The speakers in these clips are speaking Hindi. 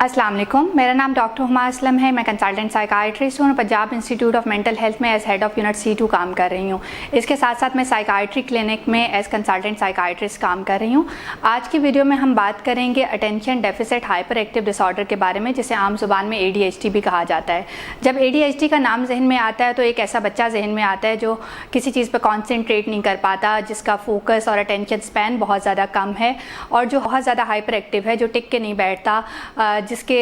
अस्सलाम वालेकुम, मेरा नाम डॉक्टर हुमा असलम है। मैं कंसल्टेंट साइकाट्रिस्ट हूँ और Punjab institute of mental health में as head of unit C2 काम कर रही हूँ। इसके साथ साथ मैं साइकाट्री क्लिनिक में एज कंसल्टेंट साइकाट्रिस्ट काम कर रही हूँ। आज की वीडियो में हम बात करेंगे attention deficit hyper active disorder के बारे में, जिसे आम जुबान में ADHD भी कहा जाता है। जब ADHD का नाम जहन में आता है तो एक ऐसा बच्चा जहन में आता है जो किसी चीज़ पर कॉन्सेंट्रेट नहीं कर पाता, जिसका फोकस और अटेंशन स्पैन बहुत ज़्यादा कम है और जो बहुत ज़्यादा हाइपर एक्टिव है, जो टिक के नहीं बैठता, जिसके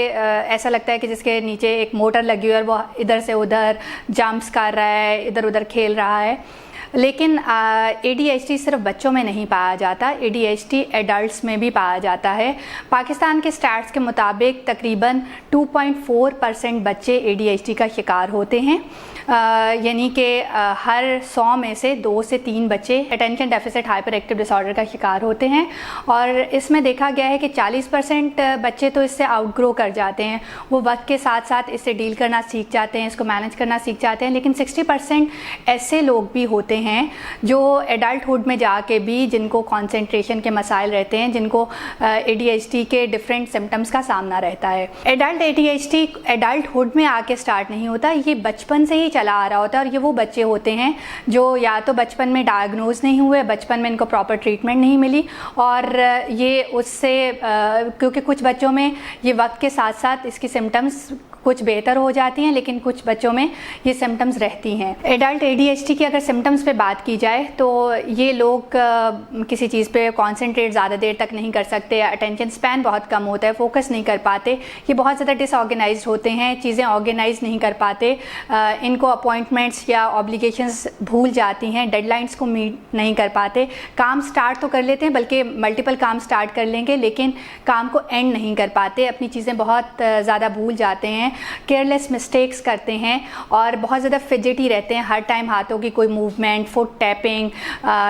ऐसा लगता है कि जिसके नीचे एक मोटर लगी हुई है और वो इधर से उधर जंप्स कर रहा है, इधर उधर खेल रहा है। लेकिन ADHD सिर्फ बच्चों में नहीं पाया जाता, ADHD एडल्ट्स में भी पाया जाता है। पाकिस्तान के स्टैट्स के मुताबिक तकरीबन 2.4% बच्चे ADHD का शिकार होते हैं, यानी कि हर 100 में से 2 से 3 बच्चे attention deficit hyper active disorder का शिकार होते हैं। और इसमें देखा गया है कि 40% बच्चे तो इससे आउटग्रो कर जाते हैं, वो वक्त के साथ साथ इससे डील करना सीख जाते हैं, इसको मैनेज करना सीख जाते हैं। लेकिन 60% ऐसे लोग भी होते हैं जो एडल्टहुड में जाके भी, जिनको कॉन्सेंट्रेशन के मसाइल रहते हैं, जिनको ADHD के डिफरेंट सिम्टम्स का सामना रहता है। एडल्ट ADHD एडल्टहुड में आके स्टार्ट नहीं होता, ये बचपन से ही चला आ रहा होता है। और ये वो बच्चे होते हैं जो या तो बचपन में डायग्नोज नहीं हुए, बचपन में इनको प्रॉपर ट्रीटमेंट नहीं मिली, और ये उससे क्योंकि कुछ बच्चों में ये वक्त के साथ साथ इसकी सिम्टम्स कुछ बेहतर हो जाती हैं, लेकिन कुछ बच्चों में ये सिम्टम्स रहती हैं। एडल्ट ADHD की अगर सिम्टम्स पे बात की जाए तो ये लोग किसी चीज़ पे कॉन्सेंट्रेट ज़्यादा देर तक नहीं कर सकते, अटेंशन स्पैन बहुत कम होता है, फोकस नहीं कर पाते, ये बहुत ज़्यादा डिसऑर्गेनाइज्ड होते हैं, चीज़ें ऑर्गेनाइज नहीं कर पाते, इनको अपॉइंटमेंट्स या ऑब्लिगेशंस भूल जाती हैं, डेडलाइंस को मीट नहीं कर पाते, काम स्टार्ट तो कर लेते हैं, बल्कि मल्टीपल काम स्टार्ट कर लेंगे, लेकिन काम को एंड नहीं कर पाते, अपनी चीज़ें बहुत ज़्यादा भूल जाते हैं, केयरलेस मिस्टेक्स करते हैं और बहुत ज़्यादा फिजिटी रहते हैं। हर टाइम हाथों की कोई मूवमेंट, फुट टैपिंग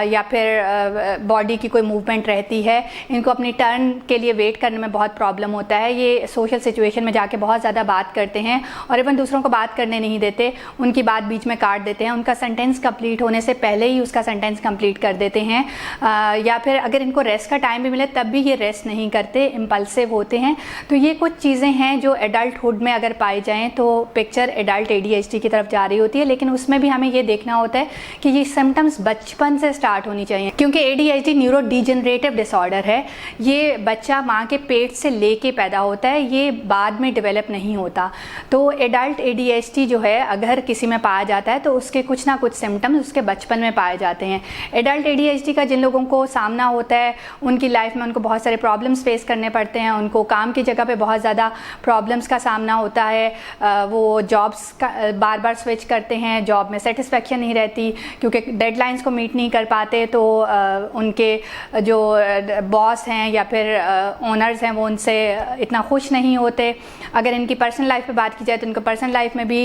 या फिर बॉडी की कोई मूवमेंट रहती है। इनको अपनी टर्न के लिए वेट करने में बहुत प्रॉब्लम होता है। ये सोशल सिचुएशन में जाके बहुत ज़्यादा बात करते हैं और इवन दूसरों को बात करने नहीं देते, उनकी बात बीच में काट देते हैं, उनका सेंटेंस कंप्लीट होने से पहले ही उसका सेंटेंस कंप्लीट कर देते हैं, या फिर अगर इनको रेस्ट का टाइम भी मिले तब भी ये रेस्ट नहीं करते, इम्पल्सिव होते हैं। तो ये कुछ चीज़ें हैं जो एडल्टहुड में अगर पाई जाएं तो पिक्चर एडल्ट ADHD की तरफ जा रही होती है। लेकिन उसमें भी हमें ये देखना होता है कि ये सिम्टम्स बचपन से स्टार्ट होनी चाहिए, क्योंकि ADHD न्यूरो डिजेनरेटिव डिसऑर्डर है। ये बच्चा माँ के पेट से लेके पैदा होता है, ये बाद में डेवलप नहीं होता। तो एडल्ट ADHD जो है अगर किसी में पाया जाता है तो उसके कुछ ना कुछ सिम्टम्स उसके बचपन में पाए जाते हैं। एडल्ट ADHD का जिन लोगों को सामना होता है उनकी लाइफ में उनको बहुत सारे प्रॉब्लम्स फेस करने पड़ते हैं, उनको काम की जगह पे बहुत ज़्यादा प्रॉब्लम्स का सामना होता है, वो जॉब्स का बार बार स्विच करते हैं, जॉब में सेटिस्फेक्शन नहीं रहती क्योंकि डेडलाइंस को मीट नहीं कर पाते, तो उनके जो बॉस हैं या फिर ओनर्स हैं वो उनसे इतना खुश नहीं होते। अगर इनकी पर्सनल लाइफ पे बात की जाए तो इनको पर्सनल लाइफ में भी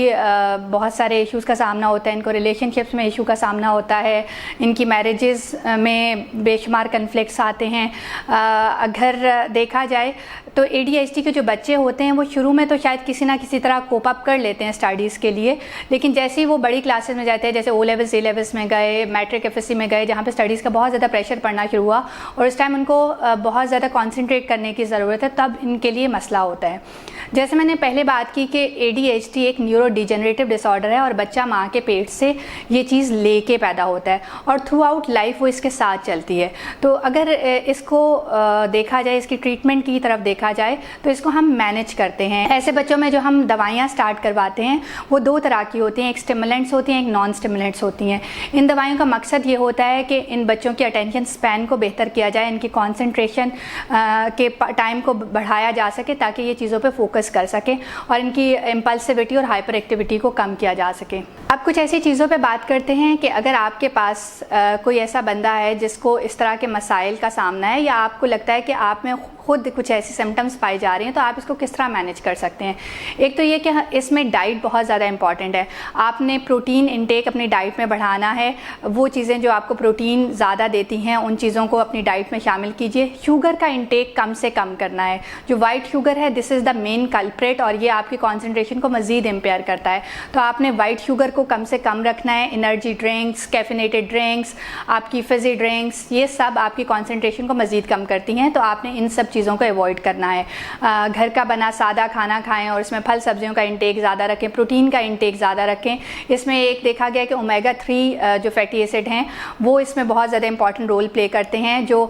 बहुत सारे इश्यूज़ का सामना होता है, इनको रिलेशनशिप्स में इशू का सामना होता है, इनकी मैरिजेस में बेशुमार कन्फ्लिक्ट्स आते हैं। अगर देखा जाए तो ADHD के जो बच्चे होते हैं वो शुरू में तो शायद किसी ना किसी तरह कोप अप कर लेते हैं स्टडीज़ के लिए, लेकिन जैसे ही वो बड़ी क्लासेस में जाते हैं, जैसे O लेवल्स A लेवल्स में गए, मैट्रिक FSC में गए, जहाँ पे स्टडीज़ का बहुत ज़्यादा प्रेशर पड़ना शुरू हुआ और उस टाइम उनको बहुत ज़्यादा कॉन्सेंट्रेट करने की ज़रूरत है, तब इनके लिए मसला होता है। जैसे मैंने पहले बात की कि ADHD एक न्यूरो डिजेनरेटिव डिसऑर्डर है और बच्चा माँ के पेट से ये चीज़ लेके पैदा होता है और थ्रू आउट लाइफ वो इसके साथ चलती है। तो अगर इसको देखा जाए, इसकी ट्रीटमेंट की तरफ देखा जाए तो इसको हम मैनेज करते हैं। ऐसे बच्चों में जो हम दवाइयाँ स्टार्ट करवाते हैं वो 2 तरह की होती हैं, एक स्टिमुलेंट्स होती हैं, एक नॉन स्टिमुलेंट्स होती हैं। इन दवाइयों का मकसद ये होता है कि इन बच्चों की अटेंशन स्पैन को बेहतर किया जाए, इनकी कॉन्सेंट्रेशन के टाइम को बढ़ाया जा सके ताकि ये चीज़ों पे फोकस कर सके और इनकी इम्पल्सिविटी और हाइपर एक्टिविटी को कम किया जा सके। अब कुछ ऐसी चीज़ों पे बात करते हैं कि अगर आपके पास कोई ऐसा बंदा है जिसको इस तरह के मसाइल का सामना है या आपको लगता है कि आप में खुद कुछ ऐसी सिम्टम्स पाई जा रही हैं, तो आप इसको किस तरह मैनेज कर सकते हैं। एक तो ये कि इसमें डाइट बहुत ज़्यादा इंपॉर्टेंट है। आपने प्रोटीन इंटेक अपनी डाइट में बढ़ाना है, वो चीज़ें जो आपको प्रोटीन ज़्यादा देती हैं उन चीज़ों को अपनी डाइट में शामिल कीजिए। शुगर का इंटेक कम से कम करना है। जो वाइट शुगर है this is the main culprit और ये आपकी कॉन्सेंट्रेशन को मज़ीद इम्पेयर करता है, तो आपने वाइट शुगर को कम से कम रखना है। एनर्जी ड्रिंक्स, कैफिनेटेड ड्रिंक्स, आपकी फिज़ी ड्रिंक्स, ये सब आपकी कॉन्सेंट्रेशन को मज़ीद कम करती हैं, तो आपने इन सब चीज़ों को अवॉइड करना है। घर का बना सादा खाना खाएं और इसमें फल सब्जियों का इंटेक ज़्यादा रखें, प्रोटीन का इंटेक ज़्यादा रखें। इसमें एक देखा गया कि ओमेगा 3 जो फैटी एसिड हैं वो इसमें बहुत ज़्यादा इंपॉर्टेंट रोल प्ले करते हैं। जो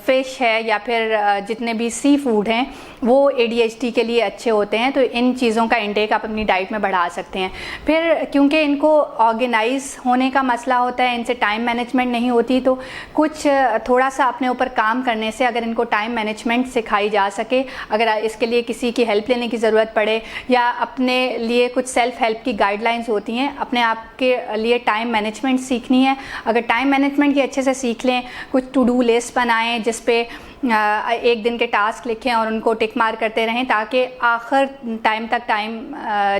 फ़िश है या फिर जितने भी सी फूड हैं वो ADHD के लिए अच्छे होते हैं, तो इन चीज़ों का इंटेक आप अपनी डाइट में बढ़ा सकते हैं। फिर क्योंकि इनको ऑर्गेनाइज होने का मसला होता है, इनसे टाइम मैनेजमेंट नहीं होती, तो कुछ थोड़ा सा अपने ऊपर काम करने से अगर इनको टाइम मैनेजमेंट सिखाई जा सके, अगर इसके लिए किसी की हेल्प लेने की ज़रूरत पड़े या अपने लिए कुछ सेल्फ हेल्प की गाइडलाइंस होती हैं, अपने आप के लिए टाइम मैनेजमेंट सीखनी है, अगर टाइम मैनेजमेंट की अच्छे से सीख लें, कुछ टू डू लिस्ट बनाएं जिस पे एक दिन के टास्क लिखें और उनको टिक मार करते रहें, ताकि आखिर टाइम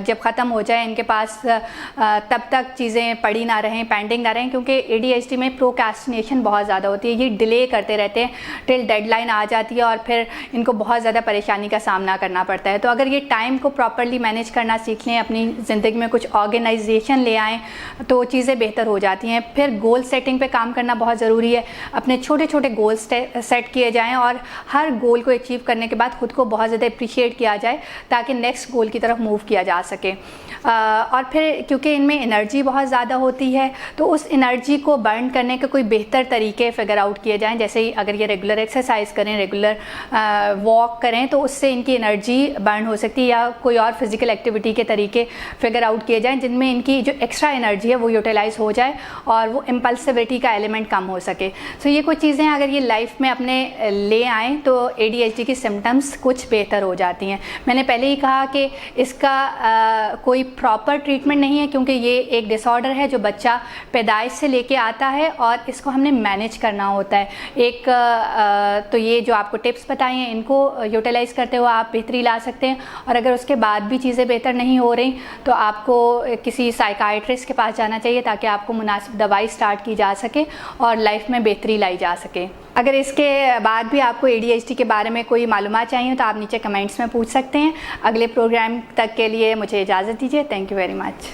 जब ख़त्म हो जाए इनके पास तब तक चीज़ें पड़ी ना रहें, पेंडिंग ना रहें। क्योंकि ADHD में प्रोक्रेस्टिनेशन बहुत ज़्यादा होती है, ये डिले करते रहते हैं टिल डेडलाइन आ जाती है और फिर इनको बहुत ज़्यादा परेशानी का सामना करना पड़ता है। तो अगर ये टाइम को प्रॉपरली मैनेज करना सीख लें, अपनी ज़िंदगी में कुछ ऑर्गेनाइजेशन ले आएँ, तो चीज़ें बेहतर हो जाती हैं। फिर गोल सेटिंग पे काम करना बहुत ज़रूरी है, अपने छोटे छोटे गोल सेट किए जाएँ और हर गोल को अचीव करने के बाद खुद को बहुत ज़्यादा अप्रिशिएट किया जाए ताकि नेक्स्ट गोल की तरफ मूव किया जा सके। और फिर क्योंकि इनमें एनर्जी बहुत ज़्यादा होती है, तो उस एनर्जी को बर्न करने के कोई बेहतर तरीके फिगर आउट किए जाएं। जैसे ही अगर ये रेगुलर एक्सरसाइज करें, रेगुलर वॉक करें, तो उससे इनकी एनर्जी बर्न हो सकती है, या कोई और फिज़िकल एक्टिविटी के तरीके फिगर आउट किए जाएँ जिनमें इनकी जो एक्स्ट्रा एनर्जी है वो यूटिलाइज हो जाए और वो इम्पल्सिविटी का एलिमेंट कम हो सके। सो ये कुछ चीज़ें अगर ये लाइफ में अपने ले आएँ तो ADHD की सिम्टम्स कुछ बेहतर हो जाती हैं। मैंने पहले ही कहा कि इसका कोई प्रॉपर ट्रीटमेंट नहीं है, क्योंकि ये एक डिसऑर्डर है जो बच्चा पैदाइश से लेके आता है और इसको हमने मैनेज करना होता है। तो ये जो आपको टिप्स बताई हैं इनको यूटिलाइज़ करते हुए आप बेहतरी ला सकते हैं। और अगर उसके बाद भी चीज़ें बेहतर नहीं हो रही तो आपको किसी साइकाइट्रिस्ट के पास जाना चाहिए ताकि आपको मुनासिब दवाई स्टार्ट की जा सके और लाइफ में बेहतरी लाई जा सके। अगर इसके बाद भी आपको ADHD के बारे में कोई मालूमात चाहिए तो आप नीचे कमेंट्स में पूछ सकते हैं। अगले प्रोग्राम तक के लिए मुझे इजाज़त दीजिए। Thank you very much.